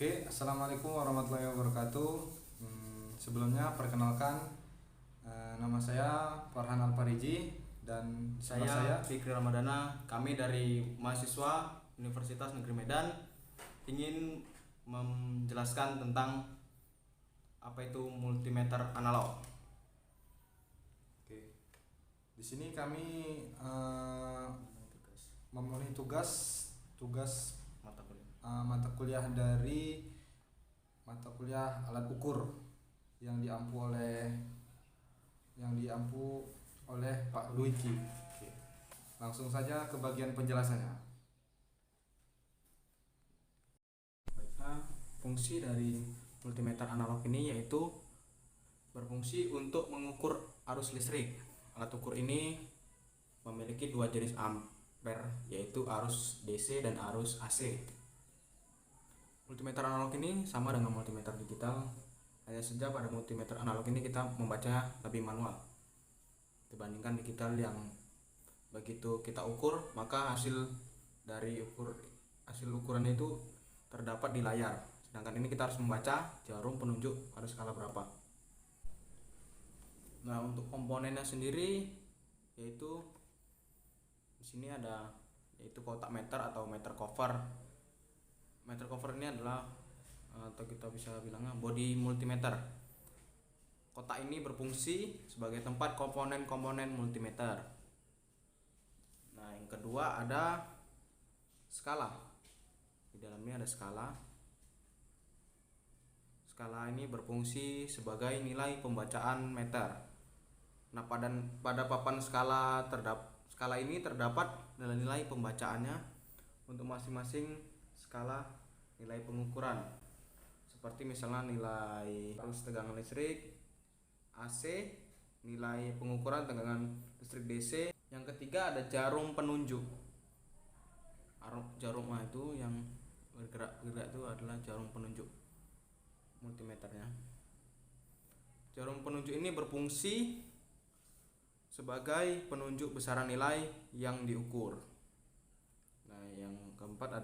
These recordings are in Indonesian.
Oke, assalamualaikum warahmatullahi wabarakatuh. Sebelumnya perkenalkan, nama saya Farhan Alpariji dan sebelah saya. Saya Fikri Ramadana, kami dari mahasiswa Universitas Negeri Medan ingin menjelaskan tentang apa itu multimeter analog. Oke, di sini kami memenuhi tugas Mata kuliah. mata kuliah dari mata kuliah alat ukur yang diampu oleh Pak Luigi. Oke, langsung saja ke bagian penjelasannya. Baiklah, fungsi dari multimeter analog ini yaitu berfungsi untuk mengukur arus listrik. Alat ukur ini memiliki dua jenis ampere, yaitu arus DC dan arus AC. Multimeter analog ini sama dengan multimeter digital, hanya saja pada multimeter analog ini kita membaca lebih manual dibandingkan digital yang begitu kita ukur maka hasil ukuran itu terdapat di layar. Sedangkan ini kita harus membaca jarum penunjuk pada skala berapa. Nah, untuk komponennya sendiri yaitu di sini ada yaitu kotak meter atau meter cover. Meter cover ini adalah atau kita bisa bilangnya body multimeter. Kotak ini berfungsi sebagai tempat komponen-komponen multimeter. Nah, yang kedua ada skala. Di dalamnya ada skala. Skala ini berfungsi sebagai nilai pembacaan meter. Nah, pada papan skala ini terdapat nilai-nilai pembacaannya untuk masing-masing skala nilai pengukuran. Seperti misalnya nilai arus tegangan listrik AC, nilai pengukuran tegangan listrik DC. Yang ketiga ada jarum penunjuk. Jarum itu yang bergerak itu adalah jarum penunjuk multimeternya. Jarum penunjuk ini berfungsi sebagai penunjuk besaran nilai yang diukur. Nah, yang keempat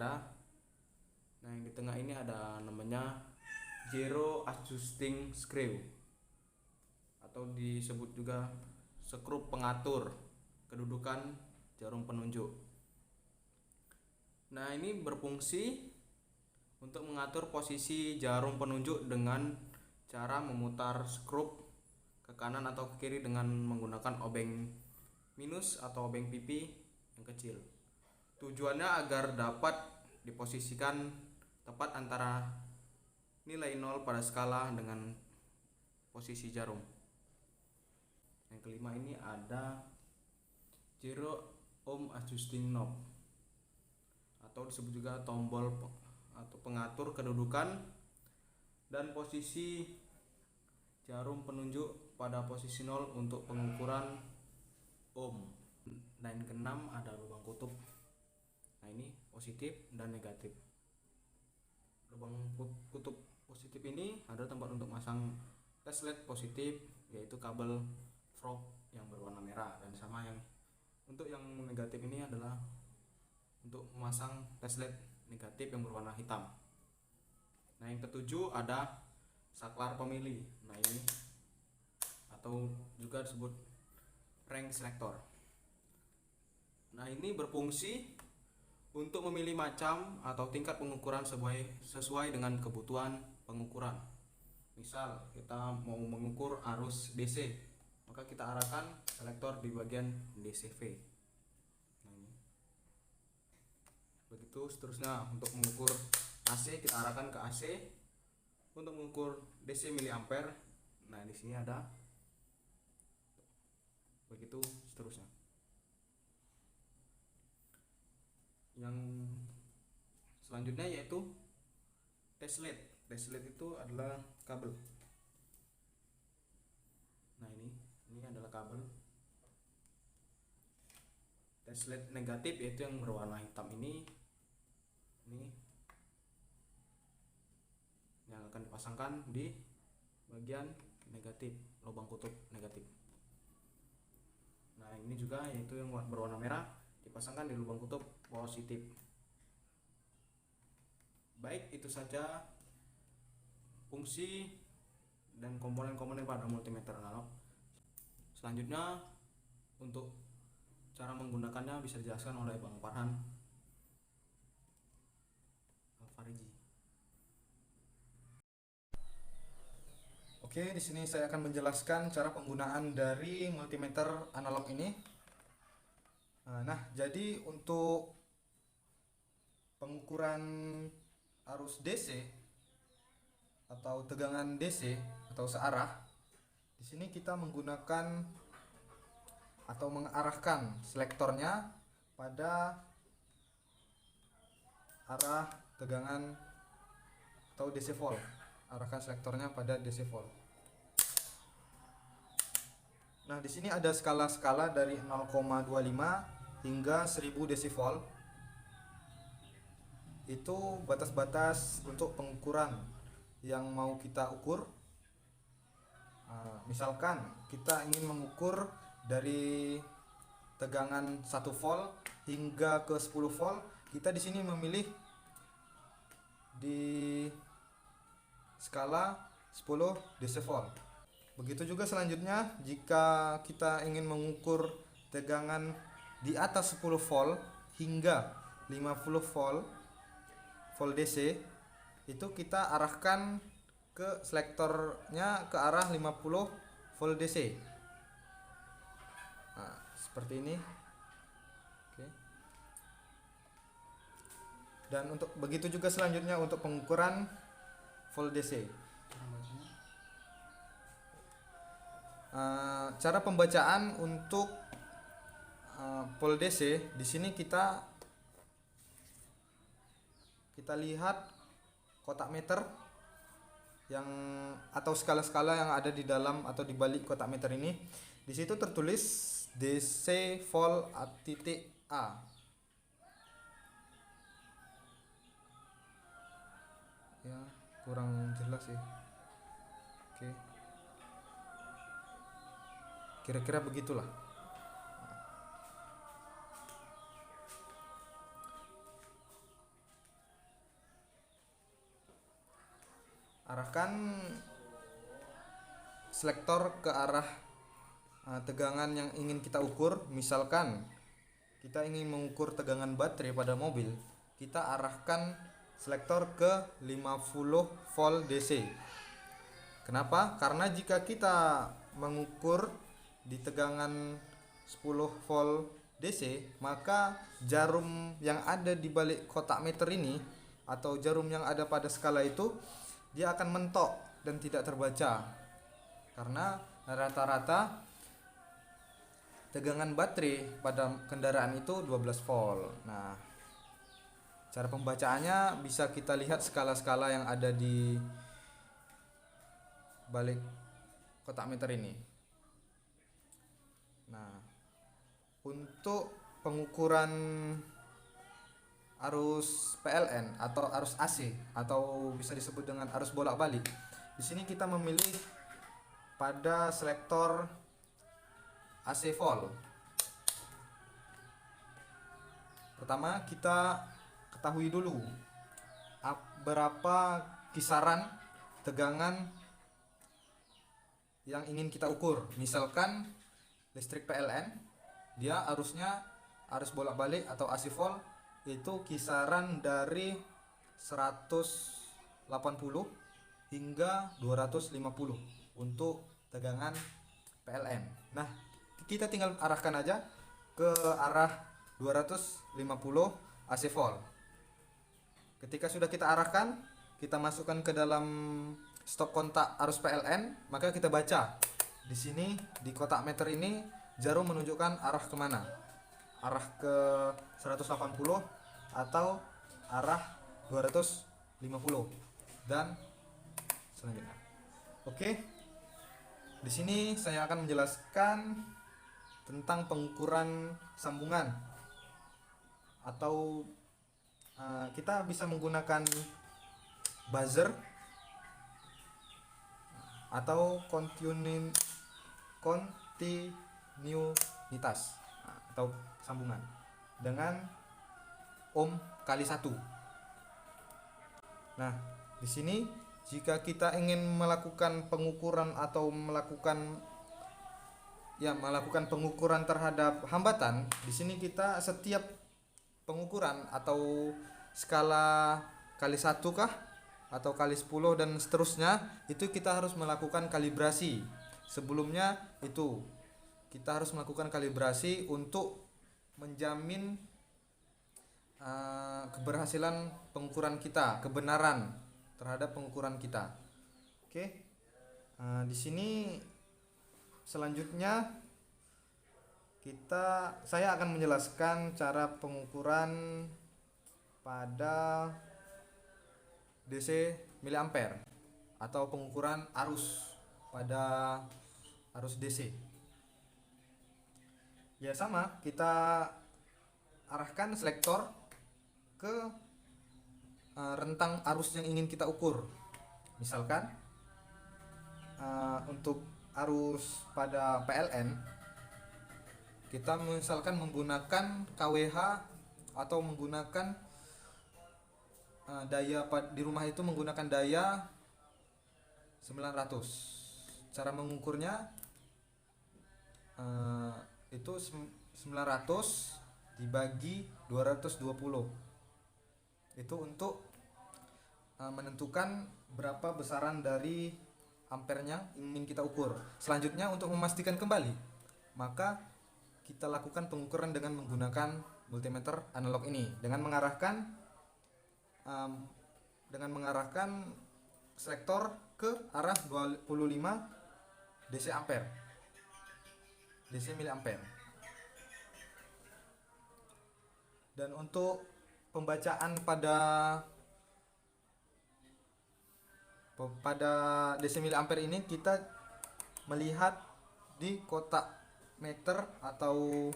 yang di tengah ini ada namanya zero adjusting screw atau disebut juga skrup pengatur kedudukan jarum penunjuk. Nah, ini berfungsi untuk mengatur posisi jarum penunjuk dengan cara memutar skrup ke kanan atau ke kiri dengan menggunakan obeng minus atau obeng pipi yang kecil. Tujuannya agar dapat diposisikan tepat antara nilai 0 pada skala dengan posisi jarum. Yang kelima ini ada zero ohm adjusting knob atau disebut juga tombol atau pengatur kedudukan dan posisi jarum penunjuk pada posisi 0 untuk pengukuran ohm. Dan yang keenam ada lubang kutub. Nah, ini positif dan negatif. Lubang kutub positif ini adalah tempat untuk masang test LED positif, yaitu kabel frog yang berwarna merah, dan sama yang untuk yang negatif ini adalah untuk memasang test LED negatif yang berwarna hitam. Nah, yang ketujuh ada saklar pemilih. Nah, ini atau juga disebut range selector. Nah, ini berfungsi untuk memilih macam atau tingkat pengukuran sesuai dengan kebutuhan pengukuran. Misal kita mau mengukur arus DC, maka kita arahkan selektor di bagian DCV. Nah, ini. Begitu seterusnya untuk mengukur AC kita arahkan ke AC. Untuk mengukur DC miliampere, nah di sini ada. Begitu seterusnya. Yang selanjutnya yaitu test LED. Test LED itu adalah kabel. Nah, ini adalah kabel. Test LED negatif yaitu yang berwarna hitam ini yang akan dipasangkan di bagian negatif, lubang kutub negatif. Nah, ini juga yaitu yang berwarna merah dipasangkan di lubang kutub positif. Baik, itu saja fungsi dan komponen-komponen pada multimeter analog. Selanjutnya untuk cara menggunakannya bisa dijelaskan oleh Bang Farhan Al-Fariji. Oke, di sini saya akan menjelaskan cara penggunaan dari multimeter analog ini. Nah, jadi untuk pengukuran arus DC atau tegangan DC atau searah, di sini kita menggunakan atau mengarahkan selektornya pada arah tegangan atau DC volt. Arahkan selektornya pada DC volt. Nah, di sini ada skala-skala dari 0,25 hingga 1000 decivol. Itu batas-batas untuk pengukuran yang mau kita ukur. Misalkan kita ingin mengukur dari tegangan 1 volt hingga ke 10 volt, kita di sini memilih di skala 10 decivol. Begitu juga selanjutnya, jika kita ingin mengukur tegangan di atas 10 volt hingga 50 volt DC, itu kita arahkan ke selektornya ke arah 50 volt DC. Nah, seperti ini. Oke. Dan untuk begitu juga selanjutnya untuk pengukuran volt DC. Cara pembacaan untuk volt DC di sini kita lihat kotak meter yang atau skala-skala yang ada di dalam atau di balik kotak meter ini. Di situ tertulis DC volt A. Ya, kurang jelas ya. Oke. Kira-kira begitulah. Arahkan selektor ke arah tegangan yang ingin kita ukur. Misalkan kita ingin mengukur tegangan baterai pada mobil, kita arahkan selektor ke 50 volt DC. Kenapa? Karena jika kita mengukur di tegangan 10 volt DC, maka jarum yang ada di balik kotak meter ini atau jarum yang ada pada skala itu dia akan mentok dan tidak terbaca, karena rata-rata tegangan baterai pada kendaraan itu 12 volt. Nah, cara pembacaannya bisa kita lihat skala-skala yang ada di balik kotak meter ini. Nah, untuk pengukuran arus PLN atau arus AC atau bisa disebut dengan arus bolak-balik, di sini kita memilih pada selektor AC volt. Pertama, kita ketahui dulu berapa kisaran tegangan yang ingin kita ukur. Misalkan listrik PLN, dia arusnya arus bolak-balik atau AC volt itu kisaran dari 180 hingga 250 untuk tegangan PLN. Nah, kita tinggal arahkan aja ke arah 250 AC volt. Ketika sudah kita arahkan, kita masukkan ke dalam stop kontak arus PLN, maka kita baca di sini di kotak meter ini jarum menunjukkan arah kemana, arah ke 180 atau arah 250 dan selanjutnya. Oke, di sini saya akan menjelaskan tentang pengukuran sambungan atau kita bisa menggunakan buzzer atau kontinuitas atau sambungan dengan ohm kali 1. Nah, di sini Jika kita ingin melakukan pengukuran atau melakukan pengukuran terhadap hambatan, di sini kita setiap pengukuran atau skala kali 1 kah atau kali 10 dan seterusnya, itu kita harus melakukan kalibrasi. Sebelumnya itu kita harus melakukan kalibrasi untuk menjamin keberhasilan pengukuran kita, kebenaran terhadap pengukuran kita. Oke. Di sini selanjutnya saya akan menjelaskan cara pengukuran pada DC miliampere atau pengukuran arus pada arus DC. Ya sama, kita arahkan selektor ke rentang arus yang ingin kita ukur. Misalkan untuk arus pada PLN, kita misalkan menggunakan kWh atau menggunakan daya di rumah itu menggunakan daya 900. Cara mengukurnya itu 900 dibagi 220. Itu untuk menentukan berapa besaran dari ampernya ingin kita ukur. Selanjutnya untuk memastikan kembali, maka kita lakukan pengukuran dengan menggunakan multimeter analog ini dengan mengarahkan selektor ke arah 25 DC ampere, DC miliampere. Dan untuk pembacaan pada DC miliampere ini, kita melihat di kotak meter atau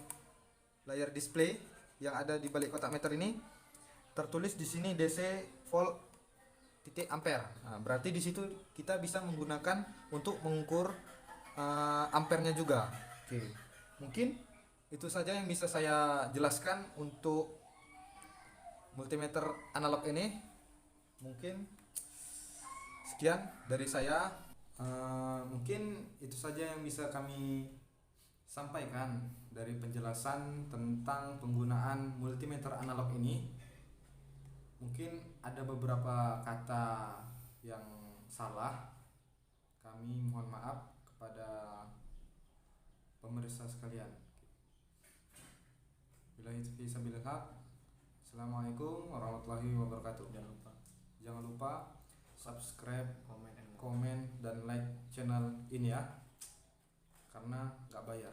layar display yang ada di balik kotak meter ini tertulis di sini DC volt titik ampere. Berarti di situ kita bisa menggunakan untuk mengukur ampernya juga. Oke. Mungkin itu saja yang bisa saya jelaskan untuk multimeter analog ini. Mungkin sekian dari saya. Mungkin itu saja yang bisa kami sampaikan dari penjelasan tentang penggunaan multimeter analog ini. Mungkin ada beberapa kata yang salah, kami mohon maaf kepada pemirsa sekalian. Billahi taufiq sabilillah. Assalamualaikum warahmatullahi wabarakatuh. Jangan lupa subscribe, komen dan like channel ini ya, karena nggak bayar.